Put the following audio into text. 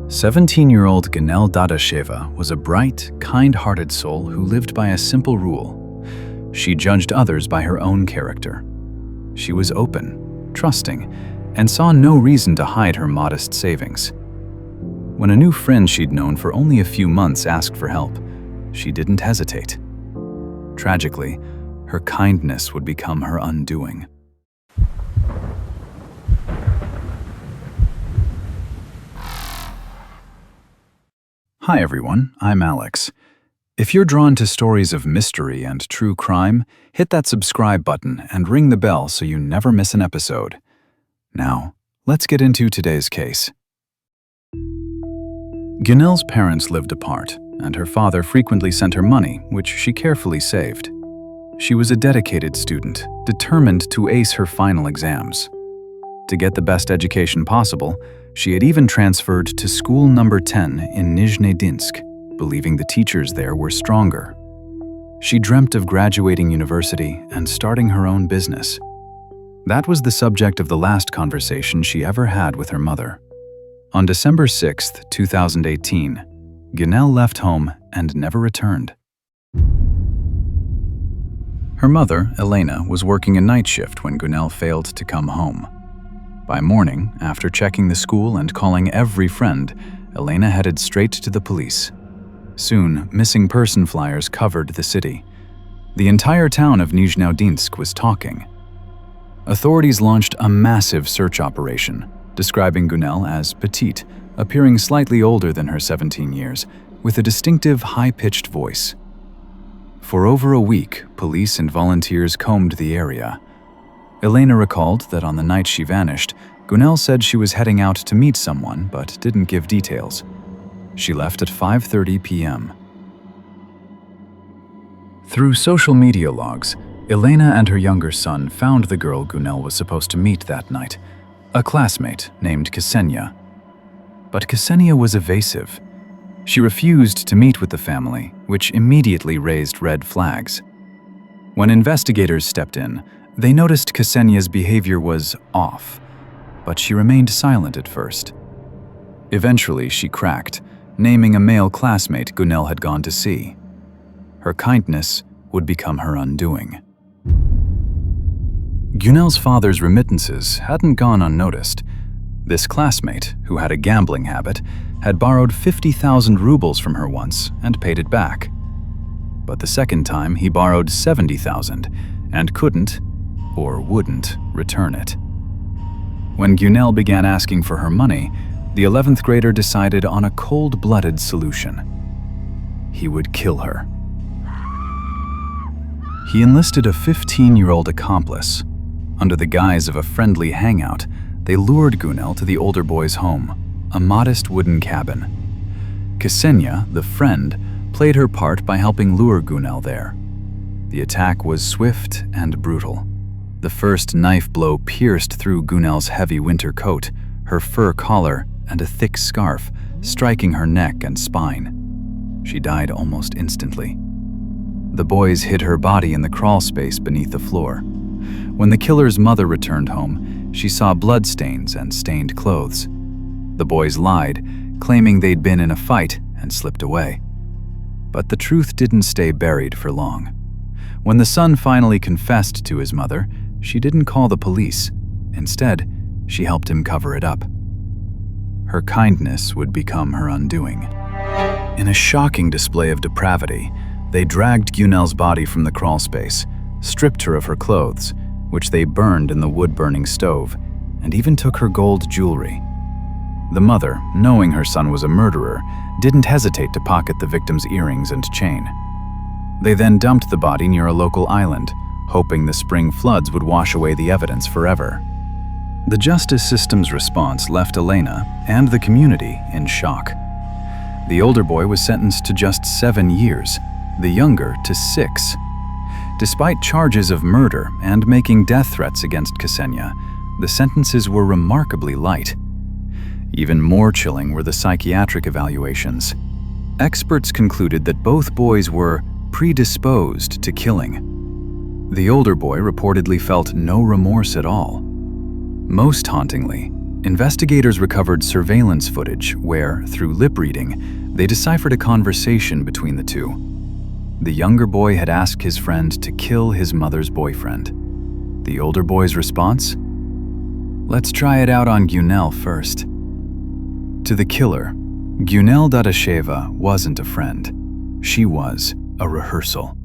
17-year-old Gyunel Dadasheva was a bright, kind-hearted soul who lived by a simple rule. She judged others by her own character. She was open, trusting, and saw no reason to hide her modest savings. When a new friend she'd known for only a few months asked for help, she didn't hesitate. Tragically, her kindness would become her undoing. Hi everyone, I'm Alex. If you're drawn to stories of mystery and true crime, hit that subscribe button and ring the bell so you never miss an episode. Now, let's get into today's case. Gyunel's parents lived apart, and her father frequently sent her money, which she carefully saved. She was a dedicated student, determined to ace her final exams. To get the best education possible, she had even transferred to school number 10 in Nizhny Dinsk, believing the teachers there were stronger. She dreamt of graduating university and starting her own business. That was the subject of the last conversation she ever had with her mother. On December 6, 2018, Gyunel left home and never returned. Her mother, Elena, was working a night shift when Gyunel failed to come home. By morning, after checking the school and calling every friend, Elena headed straight to the police. Soon, missing person flyers covered the city. The entire town of Nizhny Dinsk was talking. Authorities launched a massive search operation, describing Gyunel as petite, appearing slightly older than her 17 years, with a distinctive high-pitched voice. For over a week, police and volunteers combed the area. Elena recalled that on the night she vanished, Gyunel said she was heading out to meet someone but didn't give details. She left at 5:30 p.m. Through social media logs, Elena and her younger son found the girl Gyunel was supposed to meet that night, a classmate named Ksenia. But Ksenia was evasive. She refused to meet with the family, which immediately raised red flags. When investigators stepped in, they noticed Ksenia's behavior was off, but she remained silent at first. Eventually, she cracked, naming a male classmate Gyunel had gone to see. Her kindness would become her undoing. Gyunel's father's remittances hadn't gone unnoticed. This classmate, who had a gambling habit, had borrowed 50,000 rubles from her once and paid it back. But the second time, he borrowed 70,000 and couldn't, or wouldn't, return it. When Gyunel began asking for her money, the 11th grader decided on a cold-blooded solution. He would kill her. He enlisted a 15-year-old accomplice. Under the guise of a friendly hangout, they lured Gyunel to the older boy's home, a modest wooden cabin. Ksenia, the friend, played her part by helping lure Gyunel there. The attack was swift and brutal. The first knife blow pierced through Gyunel's heavy winter coat, her fur collar, and a thick scarf, striking her neck and spine. She died almost instantly. The boys hid her body in the crawl space beneath the floor. When the killer's mother returned home, she saw bloodstains and stained clothes. The boys lied, claiming they'd been in a fight and slipped away. But the truth didn't stay buried for long. When the son finally confessed to his mother, she didn't call the police. Instead, she helped him cover it up. Her kindness would become her undoing. In a shocking display of depravity, they dragged Gyunel's body from the crawl space, stripped her of her clothes, which they burned in the wood-burning stove, and even took her gold jewelry. The mother, knowing her son was a murderer, didn't hesitate to pocket the victim's earrings and chain. They then dumped the body near a local island, hoping the spring floods would wash away the evidence forever. The justice system's response left Elena and the community in shock. The older boy was sentenced to just 7 years, the younger to 6. Despite charges of murder and making death threats against Ksenia, the sentences were remarkably light. Even more chilling were the psychiatric evaluations. Experts concluded that both boys were predisposed to killing. The older boy reportedly felt no remorse at all. Most hauntingly, Investigators recovered surveillance footage where, through lip reading, they deciphered a conversation between the two. The younger boy had asked his friend to kill his mother's boyfriend. The older boy's response? Let's try it out on Gyunel first. To the killer, Gyunel Dadasheva wasn't a friend. She was a rehearsal.